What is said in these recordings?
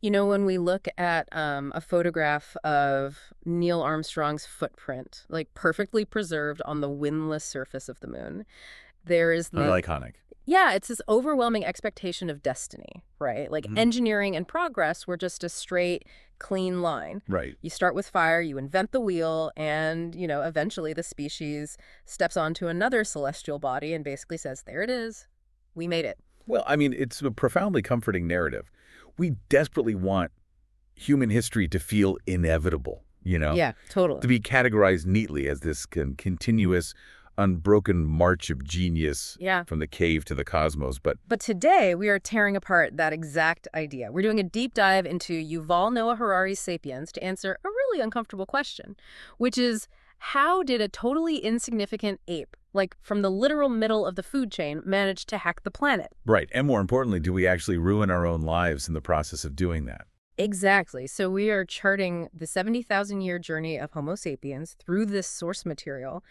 You know, when we look at a photograph of Neil Armstrong's footprint, like perfectly preserved on the windless surface of the moon, there is Oh, iconic. yeah, it's this overwhelming expectation of destiny, right? Like Mhm. engineering and progress were just a straight, clean line. Right. You start with fire, you invent the wheel, and, eventually the species steps onto another celestial body and basically says, there it is. We made it. Well, I mean, it's a profoundly comforting narrative. We desperately want human history to feel inevitable, Yeah, totally. to be categorized neatly as this continuous, unbroken march of genius Yeah. from the cave to the cosmos. But But today, we are tearing apart that exact idea. We're doing a deep dive into Yuval Noah Harari's Sapiens to answer a really uncomfortable question, which is, how did a totally insignificant ape, like from the literal middle of the food chain, manage to hack the planet? right, and more importantly, do we actually ruin our own lives in the process of doing that? Exactly. So we are charting the 70,000-year journey of Homo sapiens through this source material,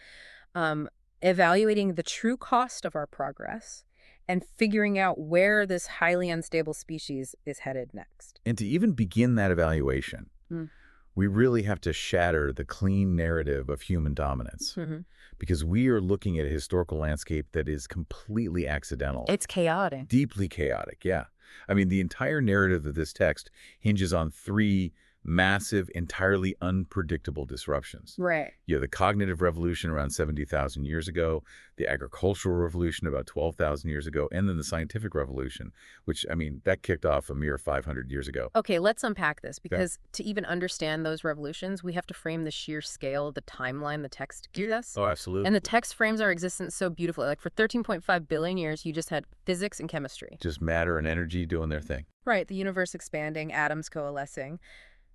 um, evaluating the true cost of our progress, and figuring out where this highly unstable species is headed next. And to even begin that evaluation, Mm. we really have to shatter the clean narrative of human dominance, Hmm. because we are looking at a historical landscape that is completely accidental. It's chaotic. Deeply chaotic, yeah. I mean, the entire narrative of this text hinges on three massive, entirely unpredictable disruptions. Right. You have the cognitive revolution around 70,000 years ago, the agricultural revolution about 12,000 years ago, and then the scientific revolution, which, I mean, that kicked off a mere 500 years ago. Okay, let's unpack this Yeah. because to even understand those revolutions, we have to frame the sheer scale of the timeline the text gives us. Oh, absolutely. And the text frames our existence so beautifully. Like for 13.5 billion years, you just had physics and chemistry. Just matter and energy doing their thing. Right, the universe expanding, atoms coalescing.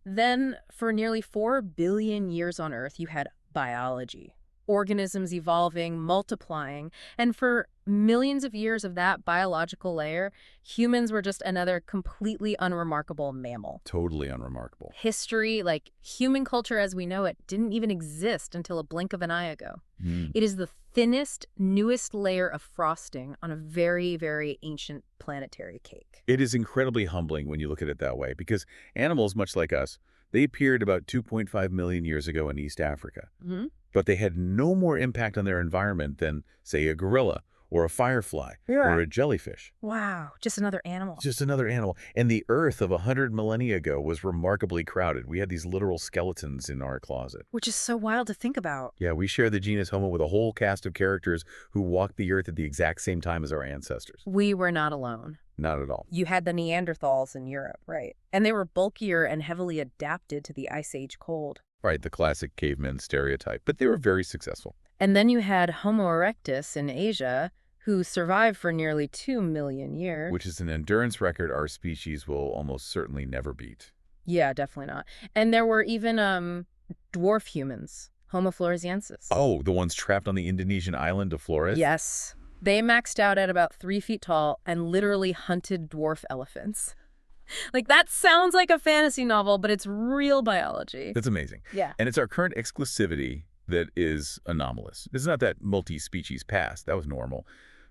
Then, for nearly 4 billion years on Earth, you had biology, organisms evolving, multiplying. And for millions of years of that biological layer, humans were just another completely unremarkable mammal. Totally unremarkable. History, like human culture as we know it, didn't even exist until a blink of an eye ago. Mm. It is the thinnest, newest layer of frosting on a very, very ancient planetary cake. It is incredibly humbling when you look at it that way, because animals, much like us, they appeared about 2.5 million years ago in East Africa. Hmm. But they had no more impact on their environment than, say, a gorilla or a firefly or a jellyfish. Wow, just another animal. Just another animal. And the Earth of 100 millennia ago was remarkably crowded. We had these literal skeletons in our closet. Which is so wild to think about. Yeah, we share the genus Homo with a whole cast of characters who walked the Earth at the exact same time as our ancestors. We were not alone. Not at all. You had the Neanderthals in Europe, right? And they were bulkier and heavily adapted to the Ice Age cold. Right, the classic caveman stereotype. But they were very successful. And then you had Homo erectus in Asia, who survived for nearly 2 million years. Which is an endurance record our species will almost certainly never beat. Yeah, definitely not. And there were even dwarf humans, Homo floresiensis. Oh, the ones trapped on the Indonesian island of Flores? Yes. They maxed out at about 3 feet tall and literally hunted dwarf elephants. Like, that sounds like a fantasy novel, but it's real biology. That's amazing. Yeah. And it's our current exclusivity that is anomalous. It's not that multi-species past. That was normal.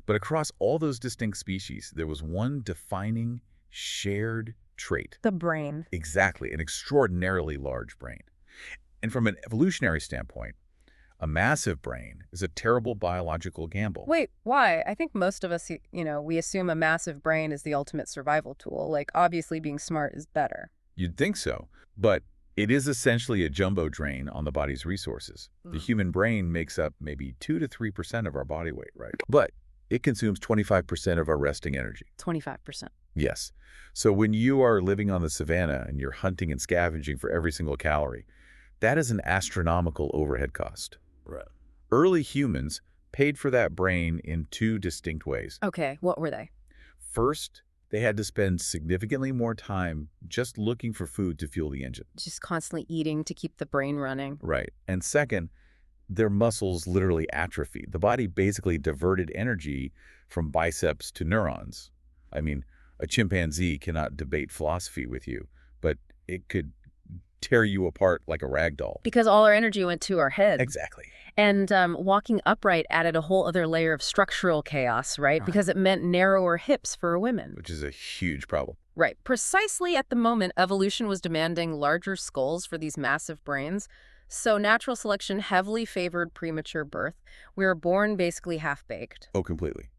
But across all those distinct species, there was one defining shared trait. The brain. Exactly, an extraordinarily large brain. And from an evolutionary standpoint, a massive brain is a terrible biological gamble. Wait, why? I think most of us, we assume a massive brain is the ultimate survival tool. Like, obviously being smart is better. You'd think so, but it is essentially a jumbo drain on the body's resources. The human brain makes up maybe 2 to 3% of our body weight, right? But it consumes 25% of our resting energy. 25%. Yes. So when you are living on the savannah and you're hunting and scavenging for every single calorie, that is an astronomical overhead cost. Right. Early humans paid for that brain in 2 distinct ways. Okay, what were they? First, they had to spend significantly more time just looking for food to fuel the engine. Just constantly eating to keep the brain running. Right. And second, their muscles literally atrophied. The body basically diverted energy from biceps to neurons. I mean, a chimpanzee cannot debate philosophy with you, but it could tear you apart like a rag doll. Because all our energy went to our heads. Exactly. And walking upright added a whole other layer of structural chaos, right? Because it meant narrower hips for women. Which is a huge problem. Right. Precisely at the moment, evolution was demanding larger skulls for these massive brains. So natural selection heavily favored premature birth. We were born basically half-baked. Oh, completely.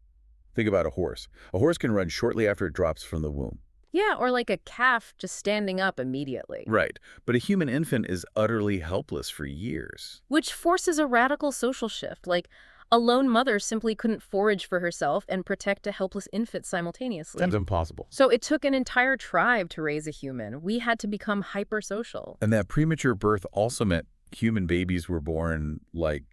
Think about a horse. A horse can run shortly after it drops from the womb. Yeah, or like a calf just standing up immediately. Right. But a human infant is utterly helpless for years. Which forces a radical social shift. Like, a lone mother simply couldn't forage for herself and protect a helpless infant simultaneously. Sounds impossible. So it took an entire tribe to raise a human. We had to become hypersocial. And that premature birth also meant human babies were born like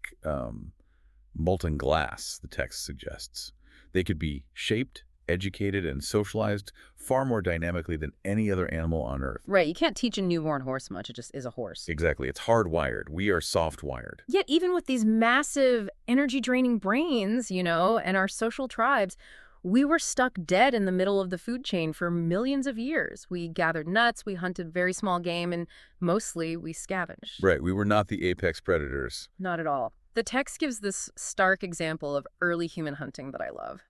molten glass, the text suggests. They could be shaped, educated, and socialized far more dynamically than any other animal on Earth. Right, you can't teach a newborn horse much. It just is a horse. Exactly. It's hardwired. We are soft-wired. Yet even with these massive energy-draining brains, and our social tribes, we were stuck dead in the middle of the food chain for millions of years. We gathered nuts, we hunted very small game, and mostly we scavenged. Right. We were not the apex predators. Not at all. The text gives this stark example of early human hunting that I love.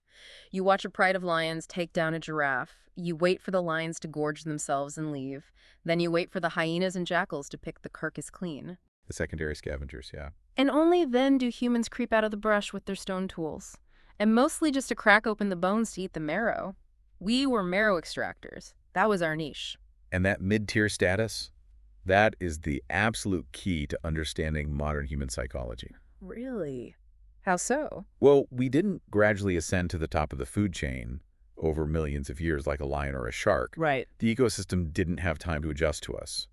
You watch a pride of lions take down a giraffe. You wait for the lions to gorge themselves and leave. Then you wait for the hyenas and jackals to pick the carcass clean. The secondary scavengers, yeah. And only then do humans creep out of the brush with their stone tools. And mostly just to crack open the bones to eat the marrow. We were marrow extractors. That was our niche. And that mid-tier status, that is the absolute key to understanding modern human psychology. Really? How so? Well, we didn't gradually ascend to the top of the food chain over millions of years like a lion or a shark. Right. The ecosystem didn't have time to adjust to us.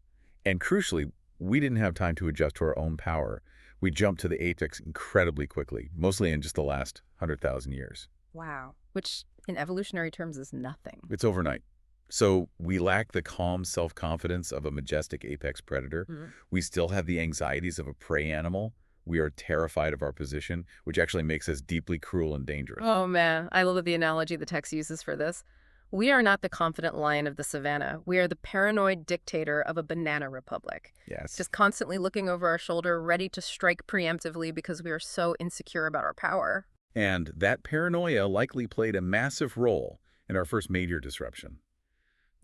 And crucially, we didn't have time to adjust to our own power. We jumped to the apex incredibly quickly, mostly in just the last 100,000 years. Wow. Which, in evolutionary terms, is nothing. It's overnight. So we lack the calm self-confidence of a majestic apex predator. We still have the anxieties of a prey animal. We are terrified of our position, which actually makes us deeply cruel and dangerous. Oh, man. I love the analogy the text uses for this. We are not the confident lion of the savannah. We are the paranoid dictator of a banana republic. Yes. Just constantly looking over our shoulder, ready to strike preemptively because we are so insecure about our power. And that paranoia likely played a massive role in our first major disruption,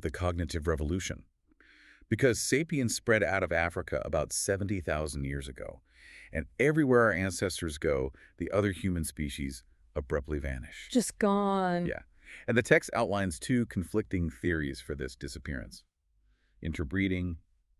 the cognitive revolution. Because sapiens spread out of Africa about 70,000 years ago, and everywhere our ancestors go, the other human species abruptly vanish. Just gone. Yeah. And the text outlines two conflicting theories for this disappearance: interbreeding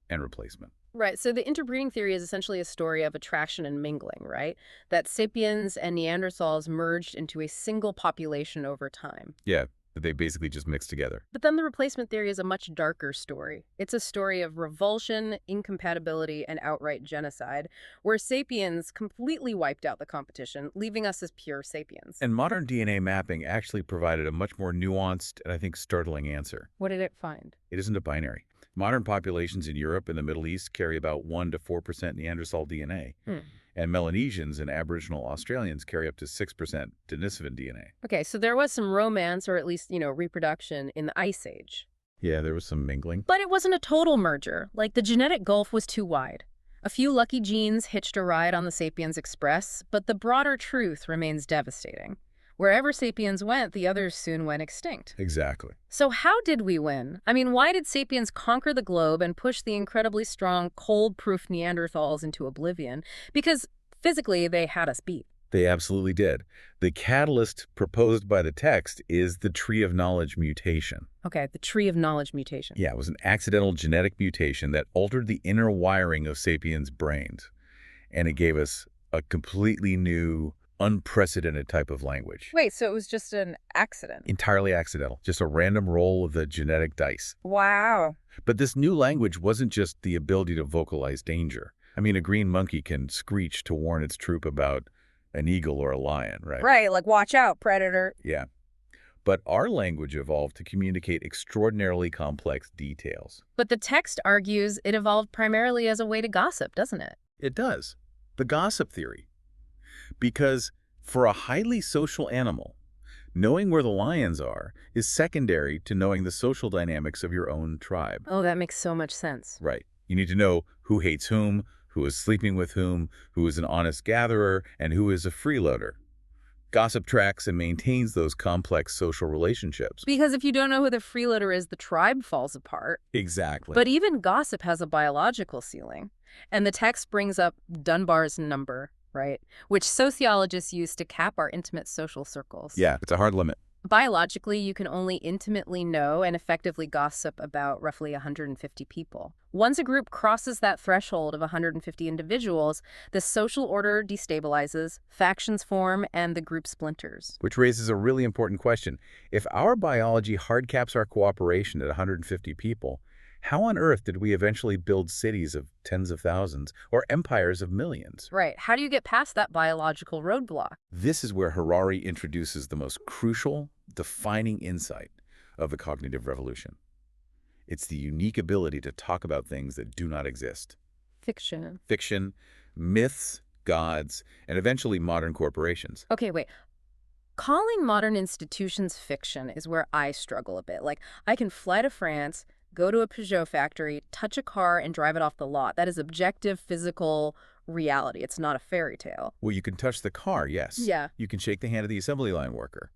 and replacement. Right. So the interbreeding theory is essentially a story of attraction and mingling, right? That sapiens and Neanderthals merged into a single population over time. Yeah, they basically just mixed together. But then the replacement theory is a much darker story. It's a story of revulsion, incompatibility, and outright genocide, where sapiens completely wiped out the competition, leaving us as pure sapiens. And modern DNA mapping actually provided a much more nuanced and I think startling answer. What did it find? It isn't a binary. Modern populations in Europe and the Middle East carry about 1 to 4% Neanderthal DNA. And Melanesians and Aboriginal Australians carry up to 6% Denisovan DNA. Okay, so there was some romance, or at least, reproduction in the Ice Age. Yeah, there was some mingling. But it wasn't a total merger. Like, the genetic gulf was too wide. A few lucky genes hitched a ride on the Sapiens Express, but the broader truth remains devastating. Wherever sapiens went, the others soon went extinct. Exactly. So how did we win? I mean, why did sapiens conquer the globe and push the incredibly strong, cold-proof Neanderthals into oblivion? Because physically, they had us beat. They absolutely did. The catalyst proposed by the text is the tree of knowledge mutation. Okay, the tree of knowledge mutation. Yeah, it was an accidental genetic mutation that altered the inner wiring of sapiens' brains. And it gave us a completely new, unprecedented type of language. Wait, so it was just an accident? Entirely accidental, just a random roll of the genetic dice. Wow. But this new language wasn't just the ability to vocalize danger. I mean, a green monkey can screech to warn its troop about an eagle or a lion, right? Right, like watch out, predator. Yeah. But our language evolved to communicate extraordinarily complex details. But the text argues it evolved primarily as a way to gossip, doesn't it? It does. The gossip theory. Because for a highly social animal, knowing where the lions are is secondary to knowing the social dynamics of your own tribe. Oh, that makes so much sense. Right. You need to know who hates whom, who is sleeping with whom, who is an honest gatherer, and who is a freeloader. Gossip tracks and maintains those complex social relationships. Because if you don't know who the freeloader is, the tribe falls apart. Exactly. But even gossip has a biological ceiling. And the text brings up Dunbar's number, right? Which sociologists use to cap our intimate social circles. Yeah, it's a hard limit. Biologically, you can only intimately know and effectively gossip about roughly 150 people. Once a group crosses that threshold of 150 individuals, the social order destabilizes, factions form, and the group splinters. Which raises a really important question. If our biology hard caps our cooperation at 150 people, how on earth did we eventually build cities of tens of thousands or empires of millions? Right. How do you get past that biological roadblock? This is where Harari introduces the most crucial, defining insight of the cognitive revolution. It's the unique ability to talk about things that do not exist. Fiction. Fiction, myths, gods, and eventually modern corporations. Okay, wait. Calling modern institutions fiction is where I struggle a bit. Like, I can fly to France, go to a Peugeot factory, touch a car, and drive it off the lot. That is objective, physical reality. It's not a fairy tale. Well, you can touch the car, yes. Yeah. You can shake the hand of the assembly line worker.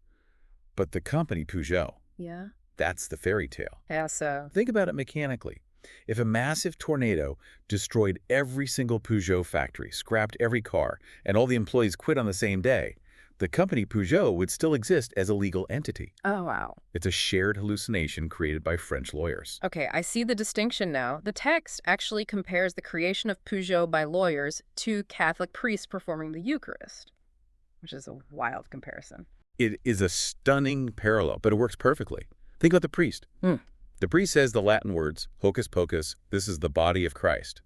But the company Peugeot, Yeah? that's the fairy tale. Yeah, so. Think about it mechanically. If a massive tornado destroyed every single Peugeot factory, scrapped every car, and all the employees quit on the same day, the company Peugeot would still exist as a legal entity. Oh, wow. It's a shared hallucination created by French lawyers. Okay, I see the distinction now. The text actually compares the creation of Peugeot by lawyers to Catholic priests performing the Eucharist, which is a wild comparison. It is a stunning parallel, but it works perfectly. Think about the priest. The priest says the Latin words, hocus pocus, this is the body of Christ.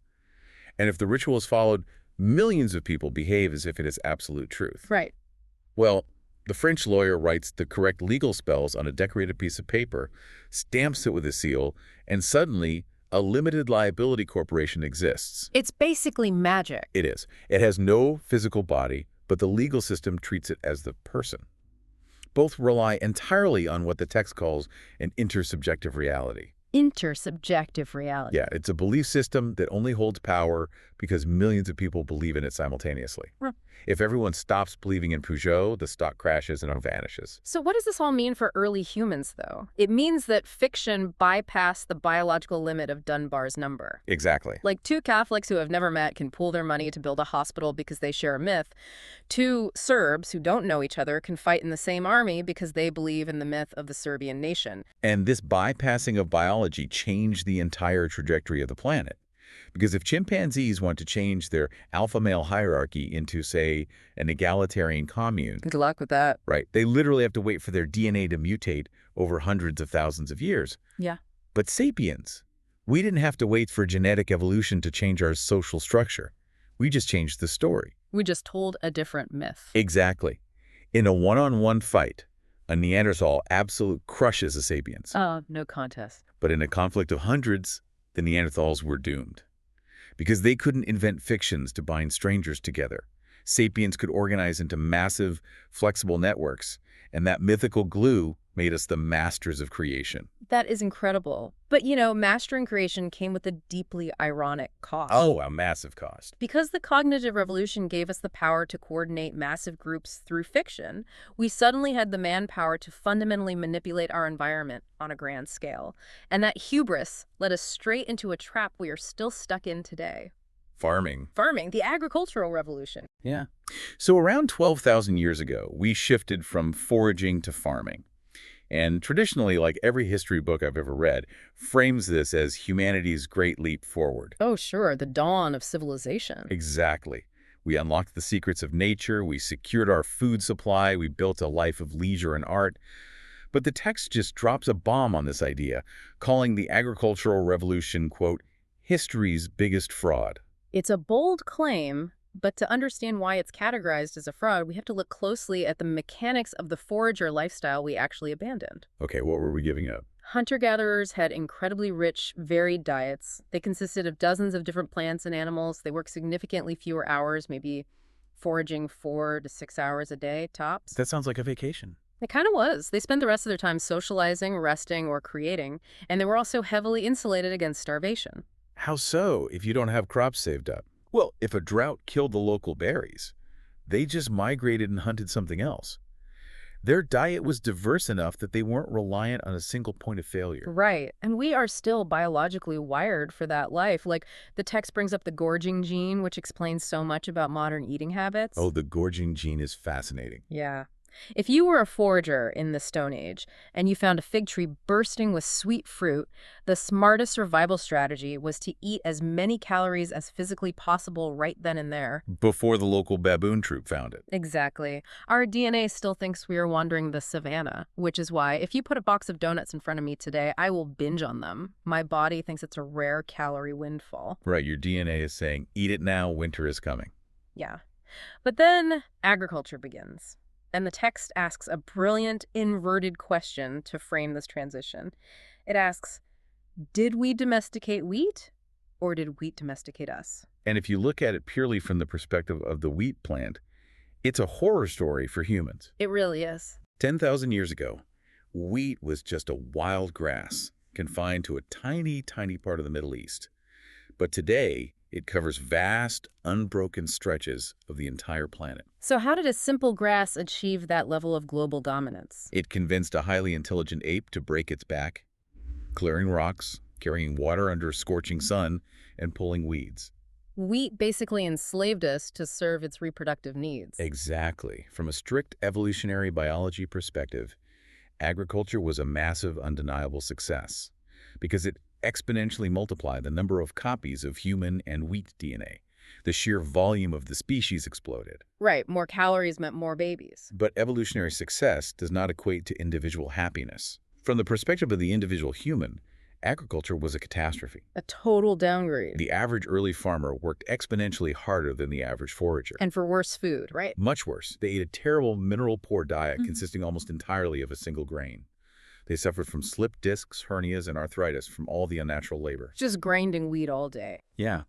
And if the ritual is followed, millions of people behave as if it is absolute truth. Right. Well, the French lawyer writes the correct legal spells on a decorated piece of paper, stamps it with a seal, and suddenly a limited liability corporation exists. It's basically magic. It is. It has no physical body, but the legal system treats it as the person. Both rely entirely on what the text calls an intersubjective reality. Intersubjective reality. Yeah, it's a belief system that only holds power because millions of people believe in it simultaneously. Right. If everyone stops believing in Peugeot, the stock crashes and vanishes. So what does this all mean for early humans, though? It means that fiction bypassed the biological limit of Dunbar's number. Exactly. Like, two Catholics who have never met can pool their money to build a hospital because they share a myth. Two Serbs who don't know each other can fight in the same army because they believe in the myth of the Serbian nation. And this bypassing of biology changed the entire trajectory of the planet. Because if chimpanzees want to change their alpha male hierarchy into, say, an egalitarian commune, Good luck with that. right, they literally have to wait for their DNA to mutate over hundreds of thousands of years. Yeah. But sapiens, we didn't have to wait for genetic evolution to change our social structure. We just changed the story. We just told a different myth. Exactly. In a one-on-one fight, a Neanderthal absolute crushes a sapiens. Oh, no contest. But in a conflict of hundreds, the Neanderthals were doomed. Because they couldn't invent fictions to bind strangers together. Sapiens could organize into massive, flexible networks, and that mythical glue made us the masters of creation. That is incredible. But, mastering creation came with a deeply ironic cost. Oh, a massive cost. Because the cognitive revolution gave us the power to coordinate massive groups through fiction, we suddenly had the manpower to fundamentally manipulate our environment on a grand scale. And that hubris led us straight into a trap we are still stuck in today. Farming. Farming, the agricultural revolution. Yeah. So around 12,000 years ago, we shifted from foraging to farming. And traditionally, like every history book I've ever read, frames this as humanity's great leap forward. Oh, sure, the dawn of civilization. Exactly. We unlocked the secrets of nature, we secured our food supply, we built a life of leisure and art. But the text just drops a bomb on this idea, calling the agricultural revolution, quote, history's biggest fraud. It's a bold claim, but to understand why it's categorized as a fraud, we have to look closely at the mechanics of the forager lifestyle we actually abandoned. Okay, what were we giving up? Hunter-gatherers had incredibly rich, varied diets. They consisted of dozens of different plants and animals. They worked significantly fewer hours, maybe foraging 4 to 6 hours a day, tops. That sounds like a vacation. It kind of was. They spent the rest of their time socializing, resting, or creating, and they were also heavily insulated against starvation. How so, if you don't have crops saved up? Well, if a drought killed the local berries, They just migrated and hunted something else. Their diet was diverse enough that they weren't reliant on a single point of failure. Right. And we are still biologically wired for that life. Like, the text brings up the gorging gene, which explains so much about modern eating habits. Oh, the gorging gene is fascinating. Yeah. If you were a forager in the Stone Age and you found a fig tree bursting with sweet fruit, the smartest survival strategy was to eat as many calories as physically possible right then and there. Before the local baboon troop found it. Exactly. Our DNA still thinks we are wandering the savannah, which is why if you put a box of donuts in front of me today, I will binge on them. My body thinks it's a rare calorie windfall. Right, your DNA is saying, eat it now, winter is coming. Yeah. But then agriculture begins. And the text asks a brilliant, inverted question to frame this transition. It asks, did we domesticate wheat, or did wheat domesticate us? And if you look at it purely from the perspective of the wheat plant, it's a horror story for humans. It really is. 10,000 years ago, wheat was just a wild grass confined to a tiny, tiny part of the Middle East. But today, it covers vast, unbroken stretches of the entire planet. So how did a simple grass achieve that level of global dominance? It convinced a highly intelligent ape to break its back, clearing rocks, carrying water under a scorching sun, and pulling weeds. Wheat basically enslaved us to serve its reproductive needs. Exactly. From a strict evolutionary biology perspective, agriculture was a massive, undeniable success because it exponentially multiplied the number of copies of human and wheat DNA. The sheer volume of the species exploded. Right, more calories meant more babies. But evolutionary success does not equate to individual happiness. From the perspective of the individual human, agriculture was a catastrophe. A total downgrade. The average early farmer worked exponentially harder than the average forager. And for worse food, right? Much worse. They ate a terrible, mineral-poor diet consisting almost entirely of a single grain. They suffered from slip discs, hernias, and arthritis from all the unnatural labor. Just grinding wheat all day. Yeah.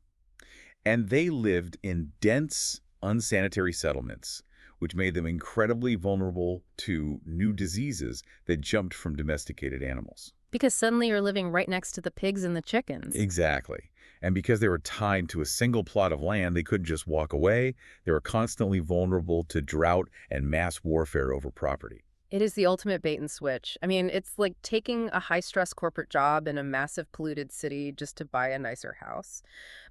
And they lived in dense, unsanitary settlements, which made them incredibly vulnerable to new diseases that jumped from domesticated animals. Because suddenly you're living right next to the pigs and the chickens. Exactly. And because they were tied to a single plot of land, they couldn't just walk away. They were constantly vulnerable to drought and mass warfare over property. It is the ultimate bait and switch. I mean, it's like taking a high-stress corporate job in a massive polluted city just to buy a nicer house.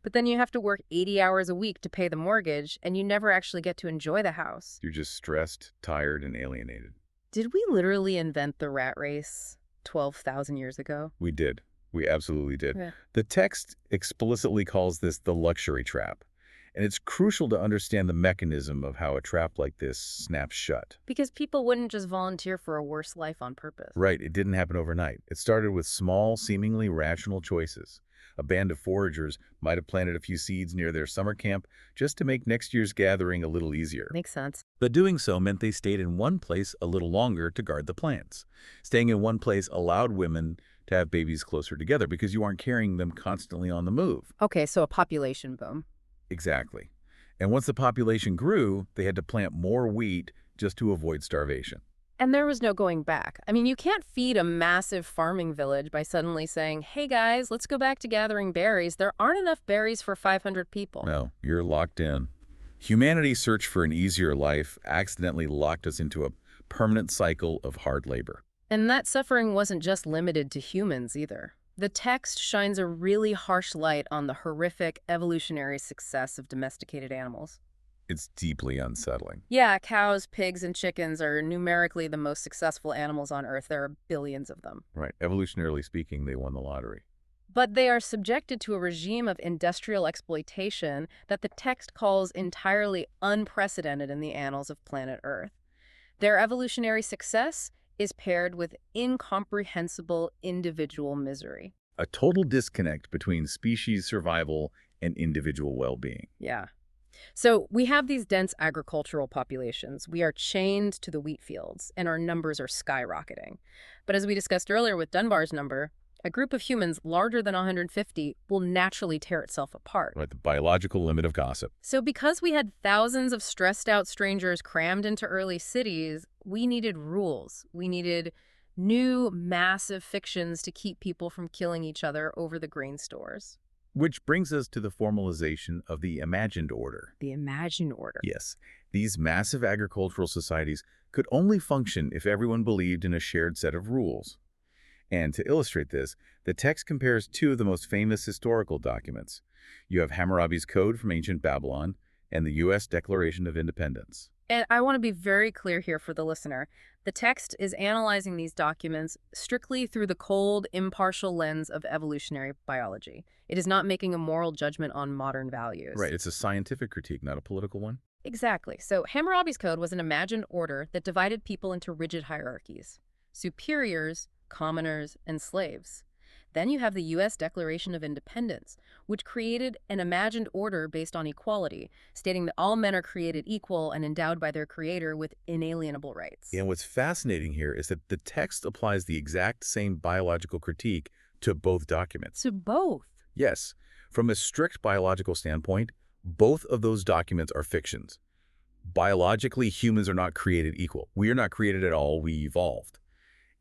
But then you have to work 80 hours a week to pay the mortgage, and you never actually get to enjoy the house. You're just stressed, tired, and alienated. Did we literally invent the rat race 12,000 years ago? We did. We absolutely did. Yeah. The text explicitly calls this the luxury trap. And it's crucial to understand the mechanism of how a trap like this snaps shut. Because people wouldn't just volunteer for a worse life on purpose. Right, it didn't happen overnight. It started with small, seemingly rational choices. A band of foragers might have planted a few seeds near their summer camp just to make next year's gathering a little easier. Makes sense. But doing so meant they stayed in one place a little longer to guard the plants. Staying in one place allowed women to have babies closer together because you aren't carrying them constantly on the move. Okay, so a population boom. Exactly. And once the population grew, they had to plant more wheat just to avoid starvation. And there was no going back. I mean, you can't feed a massive farming village by suddenly saying, hey guys, let's go back to gathering berries. There aren't enough berries for 500 people. No, you're locked in. Humanity's search for an easier life accidentally locked us into a permanent cycle of hard labor. And that suffering wasn't just limited to humans either. The text shines a really harsh light on the horrific evolutionary success of domesticated animals. It's deeply unsettling. Yeah, cows, pigs, and chickens are numerically the most successful animals on Earth. There are billions of them. Right. Evolutionarily speaking, they won the lottery. But they are subjected to a regime of industrial exploitation that the text calls entirely unprecedented in the annals of planet Earth. Their evolutionary success is paired with incomprehensible individual misery. A total disconnect between species survival and individual well-being. Yeah. So we have these dense agricultural populations. We are chained to the wheat fields, and our numbers are skyrocketing. But as we discussed earlier with Dunbar's number, a group of humans larger than 150 will naturally tear itself apart. Right, the biological limit of gossip. So because we had thousands of stressed-out strangers crammed into early cities, we needed rules. We needed new, massive fictions to keep people from killing each other over the grain stores. Which brings us to the formalization of the imagined order. The imagined order. Yes. These massive agricultural societies could only function if everyone believed in a shared set of rules. And to illustrate this, the text compares two of the most famous historical documents. You have Hammurabi's Code from ancient Babylon and the U.S. Declaration of Independence. And I want to be very clear here for the listener. The text is analyzing these documents strictly through the cold, impartial lens of evolutionary biology. It is not making a moral judgment on modern values. Right, it's a scientific critique, not a political one. Exactly. So Hammurabi's Code was an imagined order that divided people into rigid hierarchies: superiors, commoners, and slaves. Then you have the U.S. Declaration of Independence, which created an imagined order based on equality, stating that all men are created equal and endowed by their creator with inalienable rights. And what's fascinating here is that the text applies the exact same biological critique to both documents. To both. Yes, from a strict biological standpoint, both of those documents are fictions. Biologically, humans are not created equal. We are not created at all, we evolved.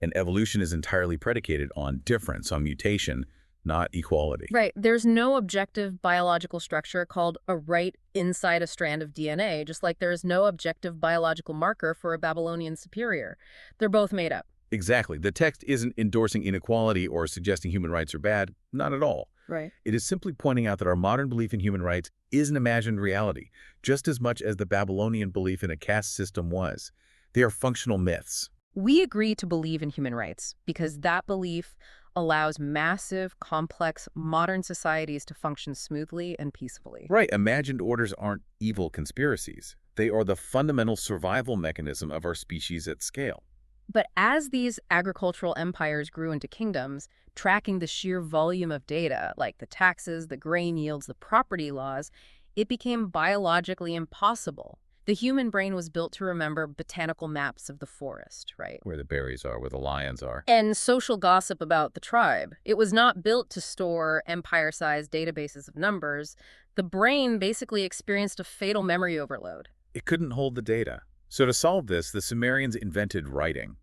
And evolution is entirely predicated on difference, on mutation, not equality. Right. There's no objective biological structure called a right inside a strand of DNA, just like there is no objective biological marker for a Babylonian superior. They're both made up. Exactly. The text isn't endorsing inequality or suggesting human rights are bad. Not at all. Right. It is simply pointing out that our modern belief in human rights is an imagined reality, just as much as the Babylonian belief in a caste system was. They are functional myths. We agree to believe in human rights because that belief allows massive, complex, modern societies to function smoothly and peacefully. Right. Imagined orders aren't evil conspiracies. They are the fundamental survival mechanism of our species at scale. But as these agricultural empires grew into kingdoms, tracking the sheer volume of data, like the taxes, the grain yields, the property laws, it became biologically impossible. The human brain was built to remember botanical maps of the forest, right? Where the berries are, where the lions are. And social gossip about the tribe. It was not built to store empire-sized databases of numbers. The brain basically experienced a fatal memory overload. It couldn't hold the data. So to solve this, the Sumerians invented writing.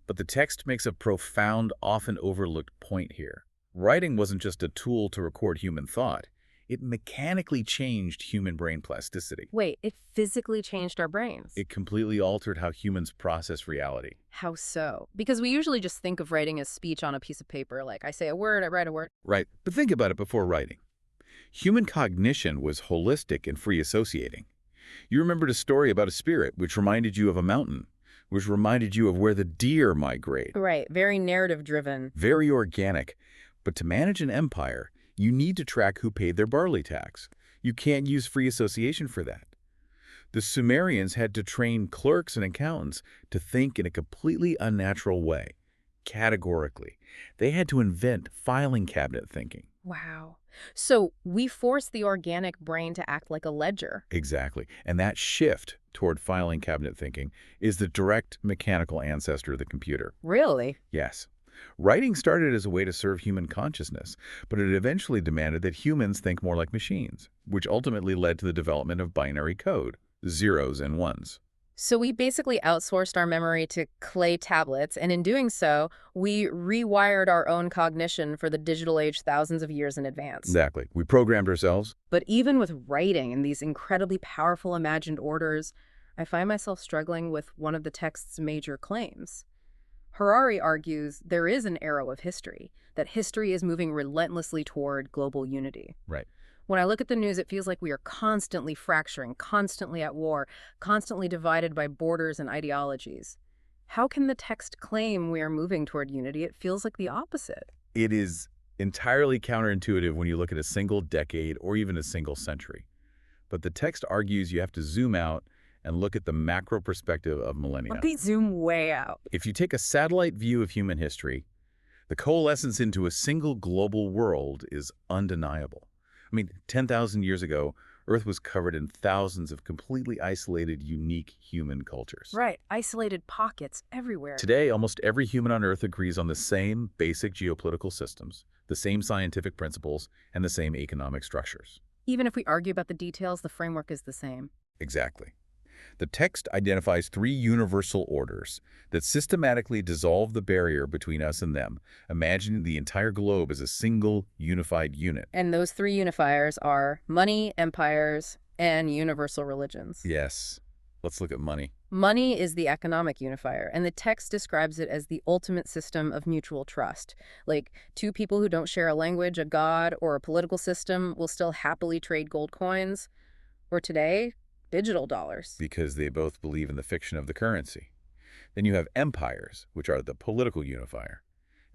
But the text makes a profound, often overlooked point here. Writing wasn't just a tool to record human thought. It mechanically changed human brain plasticity. Wait, it physically changed our brains? It completely altered how humans process reality. How so? Because we usually just think of writing as speech on a piece of paper, like I say a word, I write a word. Right, but think about it before writing. Human cognition was holistic and free associating. You remembered a story about a spirit, which reminded you of a mountain, which reminded you of where the deer migrate. Right, very narrative-driven. Very organic. But to manage an empire, you need to track who paid their barley tax. You can't use free association for that. The Sumerians had to train clerks and accountants to think in a completely unnatural way, categorically. They had to invent filing cabinet thinking. Wow. So we force the organic brain to act like a ledger. Exactly. And that shift toward filing cabinet thinking is the direct mechanical ancestor of the computer. Really? Yes. Writing started as a way to serve human consciousness, but it eventually demanded that humans think more like machines, which ultimately led to the development of binary code, zeros and ones. So we basically outsourced our memory to clay tablets, and in doing so, we rewired our own cognition for the digital age thousands of years in advance. Exactly. We programmed ourselves. But even with writing and these incredibly powerful imagined orders, I find myself struggling with one of the text's major claims. Harari argues there is an arrow of history, that history is moving relentlessly toward global unity. Right. When I look at the news, it feels like we are constantly fracturing, constantly at war, constantly divided by borders and ideologies. How can the text claim we are moving toward unity? It feels like the opposite. It is entirely counterintuitive when you look at a single decade or even a single century. But the text argues you have to zoom out and look at the macro perspective of millennia. Let me zoom way out. If you take a satellite view of human history, the coalescence into a single global world is undeniable. I mean, 10,000 years ago, Earth was covered in thousands of completely isolated, unique human cultures. Right, isolated pockets everywhere. Today, almost every human on Earth agrees on the same basic geopolitical systems, the same scientific principles, and the same economic structures. Even if we argue about the details, the framework is the same. Exactly. The text identifies three universal orders that systematically dissolve the barrier between us and them, imagining the entire globe as a single, unified unit. And those three unifiers are money, empires, and universal religions. Yes. Let's look at money. Money is the economic unifier, and the text describes it as the ultimate system of mutual trust. Like, two people who don't share a language, a god, or a political system will still happily trade gold coins, or today, digital dollars. Because they both believe in the fiction of the currency. Then you have empires, which are the political unifier.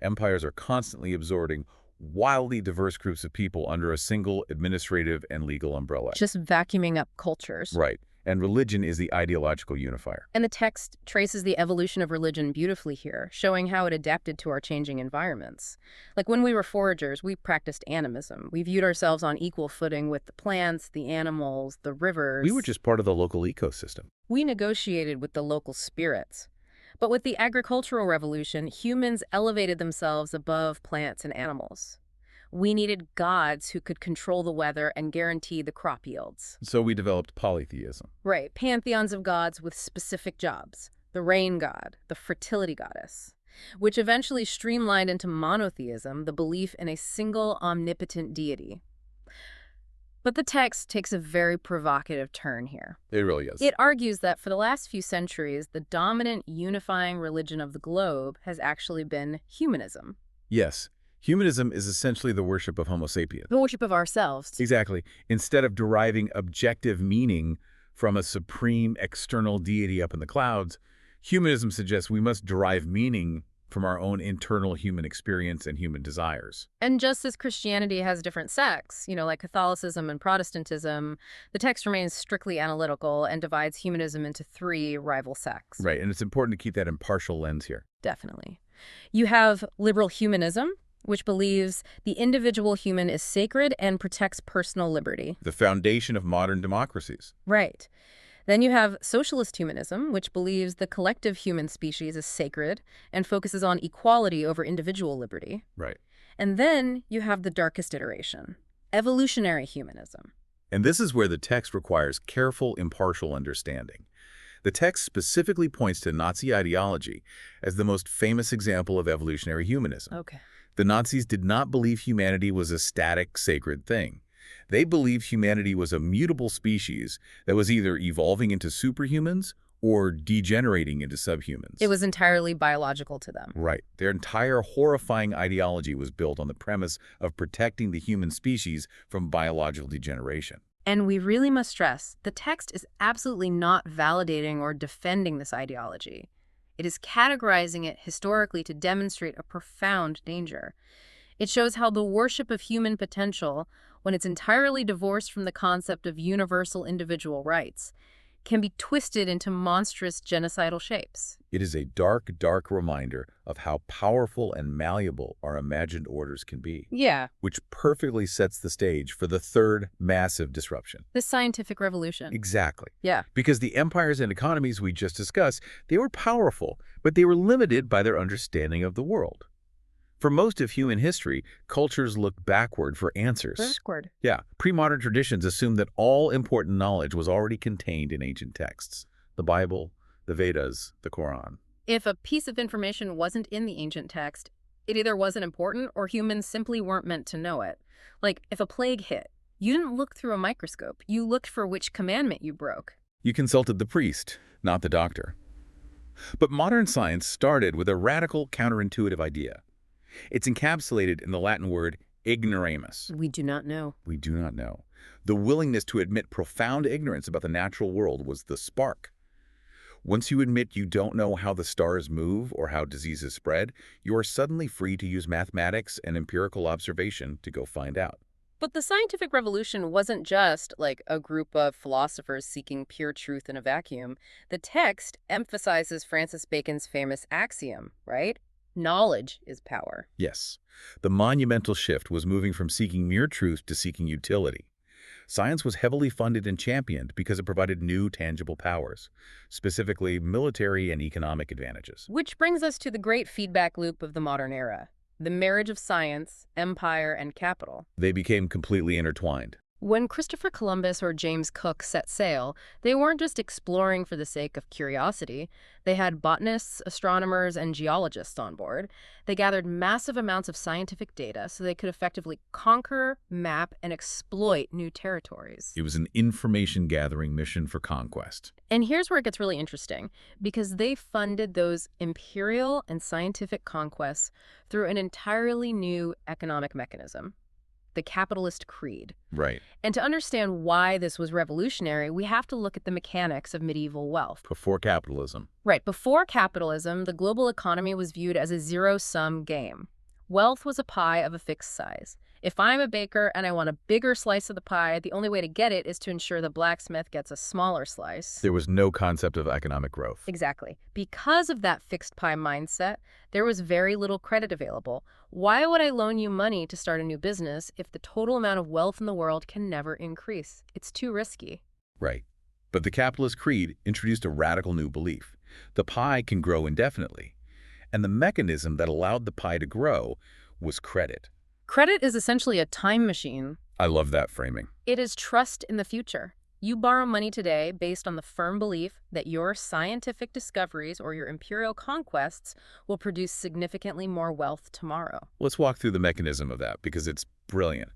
Empires are constantly absorbing wildly diverse groups of people under a single administrative and legal umbrella. Just vacuuming up cultures. Right. And religion is the ideological unifier. And the text traces the evolution of religion beautifully here, showing how it adapted to our changing environments. Like when we were foragers, we practiced animism. We viewed ourselves on equal footing with the plants, the animals, the rivers. We were just part of the local ecosystem. We negotiated with the local spirits. But with the agricultural revolution, humans elevated themselves above plants and animals. We needed gods who could control the weather and guarantee the crop yields. So we developed polytheism. Right, pantheons of gods with specific jobs. The rain god, the fertility goddess, which eventually streamlined into monotheism, the belief in a single omnipotent deity. But the text takes a very provocative turn here. It really is. It argues that for the last few centuries, the dominant unifying religion of the globe has actually been humanism. Yes. Humanism is essentially the worship of Homo sapiens. The worship of ourselves. Exactly. Instead of deriving objective meaning from a supreme external deity up in the clouds, humanism suggests we must derive meaning from our own internal human experience and human desires. And just as Christianity has different sects, like Catholicism and Protestantism, the text remains strictly analytical and divides humanism into three rival sects. Right, and it's important to keep that impartial lens here. Definitely. You have liberal humanism, which believes the individual human is sacred and protects personal liberty. The foundation of modern democracies. Right. Then you have socialist humanism, which believes the collective human species is sacred and focuses on equality over individual liberty. Right. And then you have the darkest iteration, evolutionary humanism. And this is where the text requires careful, impartial understanding. The text specifically points to Nazi ideology as the most famous example of evolutionary humanism. Okay. The Nazis did not believe humanity was a static, sacred thing. They believed humanity was a mutable species that was either evolving into superhumans or degenerating into subhumans. It was entirely biological to them. Right. Their entire horrifying ideology was built on the premise of protecting the human species from biological degeneration. And we really must stress, the text is absolutely not validating or defending this ideology. It is categorizing it historically to demonstrate a profound danger. It shows how the worship of human potential, when it's entirely divorced from the concept of universal individual rights, can be twisted into monstrous genocidal shapes. It is a dark, dark reminder of how powerful and malleable our imagined orders can be. Yeah. Which perfectly sets the stage for the third massive disruption. The scientific revolution. Exactly. Yeah. Because the empires and economies we just discussed, they were powerful, but they were limited by their understanding of the world. For most of human history, cultures looked backward for answers. Backward. Yeah. Pre-modern traditions assumed that all important knowledge was already contained in ancient texts. The Bible, the Vedas, the Quran. If a piece of information wasn't in the ancient text, it either wasn't important or humans simply weren't meant to know it. Like, if a plague hit, you didn't look through a microscope. You looked for which commandment you broke. You consulted the priest, not the doctor. But modern science started with a radical counterintuitive idea. It's encapsulated in the Latin word ignoramus. We do not know. We do not know. The willingness to admit profound ignorance about the natural world was the spark. Once you admit you don't know how the stars move or how diseases spread, you are suddenly free to use mathematics and empirical observation to go find out. But the scientific revolution wasn't just like a group of philosophers seeking pure truth in a vacuum. The text emphasizes Francis Bacon's famous axiom, right? Knowledge is power. Yes. The monumental shift was moving from seeking mere truth to seeking utility. Science was heavily funded and championed because it provided new tangible powers, specifically military and economic advantages. Which brings us to the great feedback loop of the modern era, the marriage of science, empire, and capital. They became completely intertwined. When Christopher Columbus or James Cook set sail, they weren't just exploring for the sake of curiosity. They had botanists, astronomers, and geologists on board. They gathered massive amounts of scientific data so they could effectively conquer, map, and exploit new territories. It was an information-gathering mission for conquest. And here's where it gets really interesting, because they funded those imperial and scientific conquests through an entirely new economic mechanism, the capitalist creed. Right. And to understand why this was revolutionary, we have to look at the mechanics of medieval wealth. Before capitalism. Right, before capitalism, the global economy was viewed as a zero-sum game. Wealth was a pie of a fixed size. If I'm a baker and I want a bigger slice of the pie, the only way to get it is to ensure the blacksmith gets a smaller slice. There was no concept of economic growth. Exactly. Because of that fixed pie mindset, there was very little credit available. Why would I loan you money to start a new business if the total amount of wealth in the world can never increase? It's too risky. Right. But the capitalist creed introduced a radical new belief. The pie can grow indefinitely. And the mechanism that allowed the pie to grow was credit. Credit is essentially a time machine. I love that framing. It is trust in the future. You borrow money today based on the firm belief that your scientific discoveries or your imperial conquests will produce significantly more wealth tomorrow. Let's walk through the mechanism of that because it's brilliant.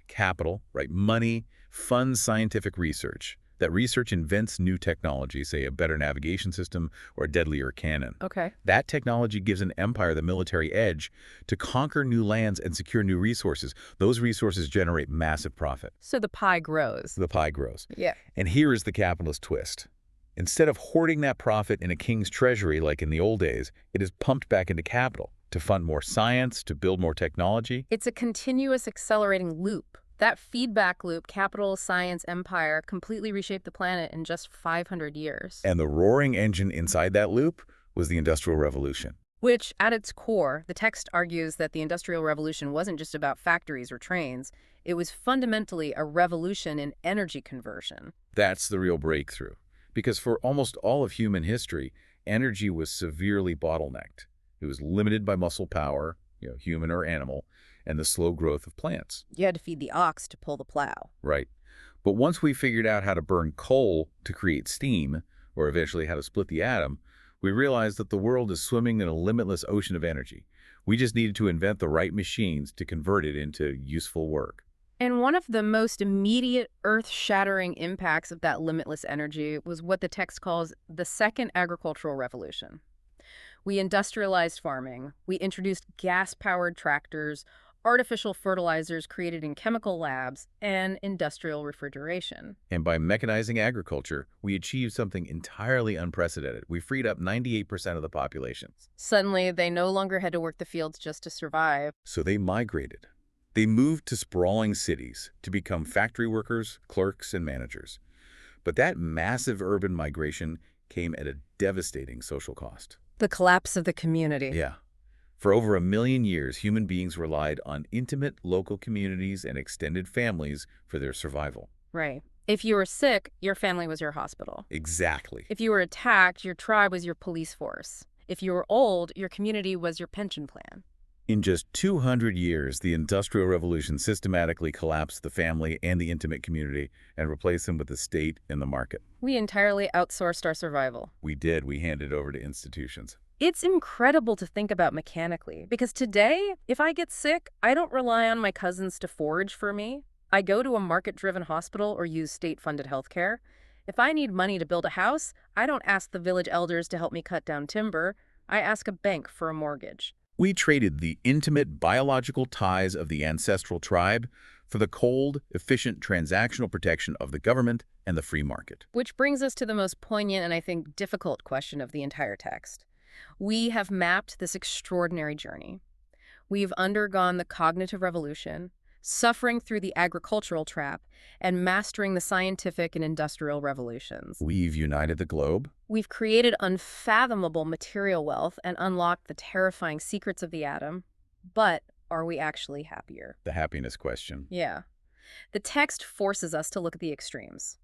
Capital, right? Money funds scientific research. That research invents new technology, say a better navigation system or a deadlier cannon. Okay. That technology gives an empire the military edge to conquer new lands and secure new resources. Those resources generate massive profit. So the pie grows. The pie grows. Yeah. And here is the capitalist twist. Instead of hoarding that profit in a king's treasury like in the old days, it is pumped back into capital to fund more science, to build more technology. It's a continuous accelerating loop. That feedback loop, capital, science, empire, completely reshaped the planet in just 500 years. And the roaring engine inside that loop was the Industrial Revolution. Which, at its core, the text argues that the Industrial Revolution wasn't just about factories or trains. It was fundamentally a revolution in energy conversion. That's the real breakthrough. Because for almost all of human history, energy was severely bottlenecked. It was limited by muscle power, human or animal, and the slow growth of plants. You had to feed the ox to pull the plow. Right. But once we figured out how to burn coal to create steam, or eventually how to split the atom, we realized that the world is swimming in a limitless ocean of energy. We just needed to invent the right machines to convert it into useful work. And one of the most immediate, earth-shattering impacts of that limitless energy was what the text calls the Second Agricultural Revolution. We industrialized farming. We introduced gas-powered tractors, artificial fertilizers created in chemical labs, and industrial refrigeration. And by mechanizing agriculture, we achieved something entirely unprecedented. We freed up 98% of the population. Suddenly, they no longer had to work the fields just to survive. So they migrated. They moved to sprawling cities to become factory workers, clerks, and managers. But that massive urban migration came at a devastating social cost. The collapse of the community. Yeah. For over 1 million years, human beings relied on intimate local communities and extended families for their survival. Right. If you were sick, your family was your hospital. Exactly. If you were attacked, your tribe was your police force. If you were old, your community was your pension plan. In just 200 years, the Industrial Revolution systematically collapsed the family and the intimate community and replaced them with the state and the market. We entirely outsourced our survival. We did. We handed over to institutions. It's incredible to think about mechanically, because today, if I get sick, I don't rely on my cousins to forage for me. I go to a market-driven hospital or use state-funded healthcare. If I need money to build a house, I don't ask the village elders to help me cut down timber. I ask a bank for a mortgage. We traded the intimate biological ties of the ancestral tribe for the cold, efficient transactional protection of the government and the free market. Which brings us to the most poignant and I think difficult question of the entire text. We have mapped this extraordinary journey. We've undergone the cognitive revolution, suffering through the agricultural trap, and mastering the scientific and industrial revolutions. We've united the globe. We've created unfathomable material wealth and unlocked the terrifying secrets of the atom. But are we actually happier? The happiness question. Yeah. The text forces us to look at the extremes.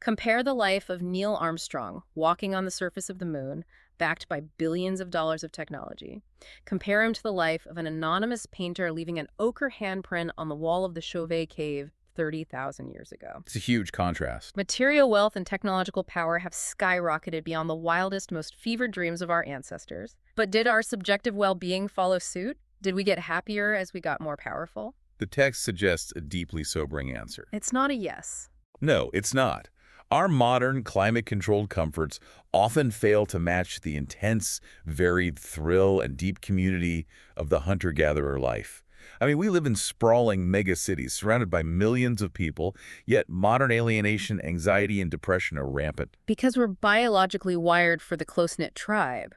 Compare the life of Neil Armstrong walking on the surface of the moon, backed by billions of dollars of technology. Compare him to the life of an anonymous painter leaving an ochre handprint on the wall of the Chauvet cave 30,000 years ago. It's a huge contrast. Material wealth and technological power have skyrocketed beyond the wildest, most fevered dreams of our ancestors. But did our subjective well-being follow suit? Did we get happier as we got more powerful? The text suggests a deeply sobering answer. It's not a yes. No, it's not. Our modern climate-controlled comforts often fail to match the intense, varied thrill and deep community of the hunter-gatherer life. I mean, we live in sprawling megacities surrounded by millions of people, yet modern alienation, anxiety, and depression are rampant. Because we're biologically wired for the close-knit tribe.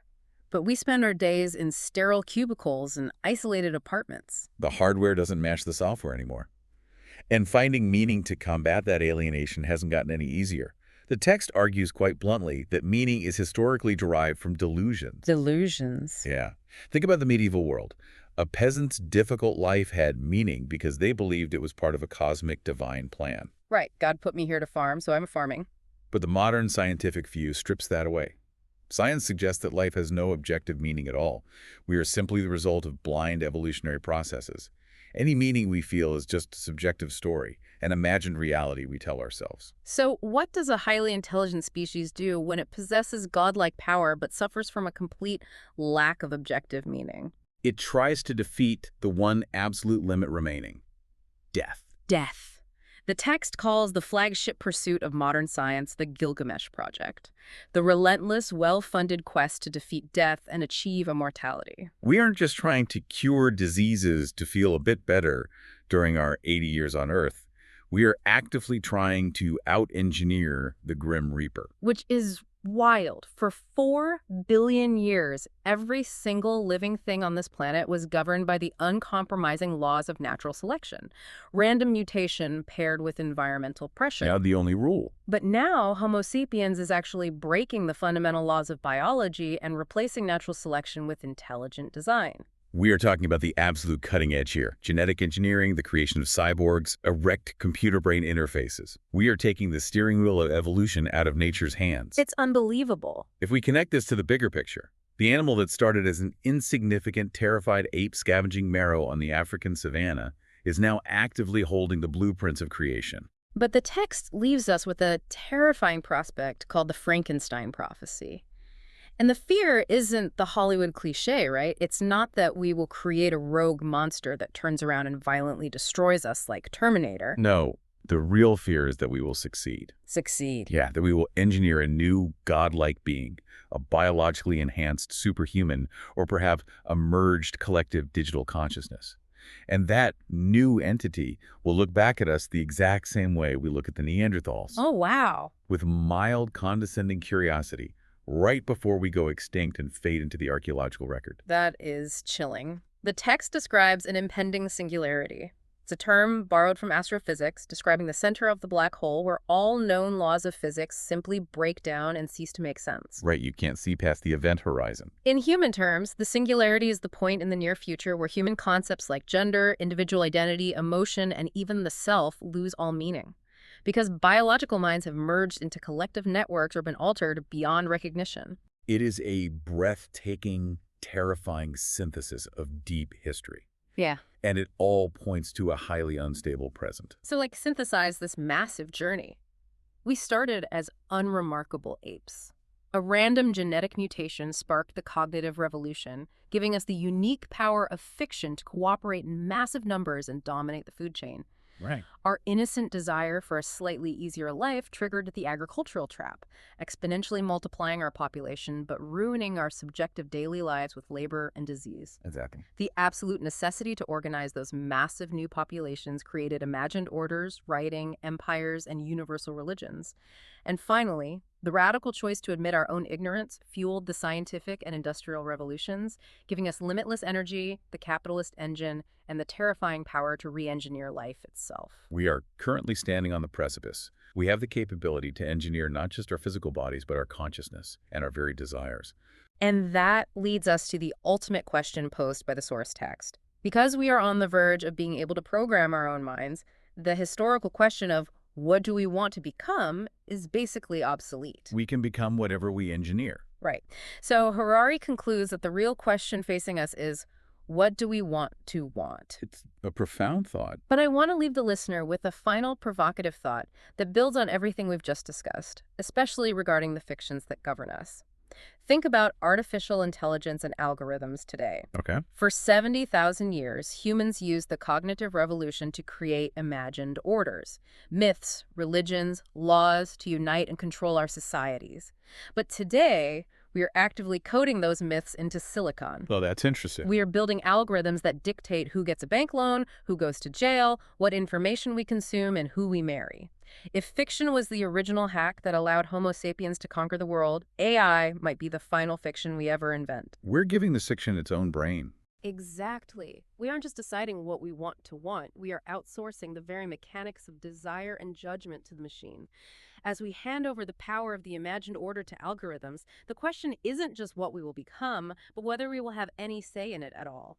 But we spend our days in sterile cubicles and isolated apartments. The hardware doesn't match the software anymore. And finding meaning to combat that alienation hasn't gotten any easier. The text argues quite bluntly that meaning is historically derived from delusions. Delusions. Yeah. Think about the medieval world. A peasant's difficult life had meaning because they believed it was part of a cosmic divine plan. Right. God put me here to farm, so I'm farming. But the modern scientific view strips that away. Science suggests that life has no objective meaning at all. We are simply the result of blind evolutionary processes. Any meaning we feel is just a subjective story, an imagined reality we tell ourselves. So what does a highly intelligent species do when it possesses godlike power but suffers from a complete lack of objective meaning? It tries to defeat the one absolute limit remaining: death. Death. The text calls the flagship pursuit of modern science the Gilgamesh Project, the relentless, well-funded quest to defeat death and achieve immortality. We aren't just trying to cure diseases to feel a bit better during our 80 years on Earth. We are actively trying to out-engineer the Grim Reaper. Which is wild. For 4 billion years, every single living thing on this planet was governed by the uncompromising laws of natural selection. Random mutation paired with environmental pressure. Now the only rule. But now, Homo sapiens is actually breaking the fundamental laws of biology and replacing natural selection with intelligent design. We are talking about the absolute cutting edge here. Genetic engineering, the creation of cyborgs, erect computer-brain interfaces. We are taking the steering wheel of evolution out of nature's hands. It's unbelievable. If we connect this to the bigger picture, the animal that started as an insignificant, terrified ape scavenging marrow on the African savanna is now actively holding the blueprints of creation. But the text leaves us with a terrifying prospect called the Frankenstein prophecy. And the fear isn't the Hollywood cliche, right? It's not that we will create a rogue monster that turns around and violently destroys us like Terminator. No, the real fear is that we will succeed. Succeed. Yeah, that we will engineer a new godlike being, a biologically enhanced superhuman, or perhaps a merged collective digital consciousness. And that new entity will look back at us the exact same way we look at the Neanderthals. Oh, wow. With mild, condescending curiosity, right before we go extinct and fade into the archaeological record. That is chilling. The text describes an impending singularity. It's a term borrowed from astrophysics, describing the center of the black hole where all known laws of physics simply break down and cease to make sense. Right, you can't see past the event horizon. In human terms, the singularity is the point in the near future where human concepts like gender, individual identity, emotion, and even the self lose all meaning. Because biological minds have merged into collective networks or been altered beyond recognition. It is a breathtaking, terrifying synthesis of deep history. Yeah. And it all points to a highly unstable present. So, synthesize this massive journey. We started as unremarkable apes. A random genetic mutation sparked the cognitive revolution, giving us the unique power of fiction to cooperate in massive numbers and dominate the food chain. Right. Our innocent desire for a slightly easier life triggered the agricultural trap, exponentially multiplying our population but ruining our subjective daily lives with labor and disease. Exactly. The absolute necessity to organize those massive new populations created imagined orders, writing, empires, and universal religions. And finally, the radical choice to admit our own ignorance fueled the scientific and industrial revolutions, giving us limitless energy, the capitalist engine, and the terrifying power to re-engineer life itself. We are currently standing on the precipice. We have the capability to engineer not just our physical bodies, but our consciousness and our very desires. And that leads us to the ultimate question posed by the source text. Because we are on the verge of being able to program our own minds, the historical question of what do we want to become is basically obsolete. We can become whatever we engineer. Right. So Harari concludes that the real question facing us is, What do we want to want? It's a profound thought. But I want to leave the listener with a final provocative thought that builds on everything we've just discussed, especially regarding the fictions that govern us. Think about artificial intelligence and algorithms today. Okay. For 70,000 years, humans used the cognitive revolution to create imagined orders, myths, religions, laws to unite and control our societies. But today, we are actively coding those myths into silicon. Well, that's interesting. We are building algorithms that dictate who gets a bank loan, who goes to jail, what information we consume, and who we marry. If fiction was the original hack that allowed Homo sapiens to conquer the world, AI might be the final fiction we ever invent. We're giving the fiction its own brain. Exactly. We aren't just deciding what we want to want. We are outsourcing the very mechanics of desire and judgment to the machine. As we hand over the power of the imagined order to algorithms, the question isn't just what we will become, but whether we will have any say in it at all.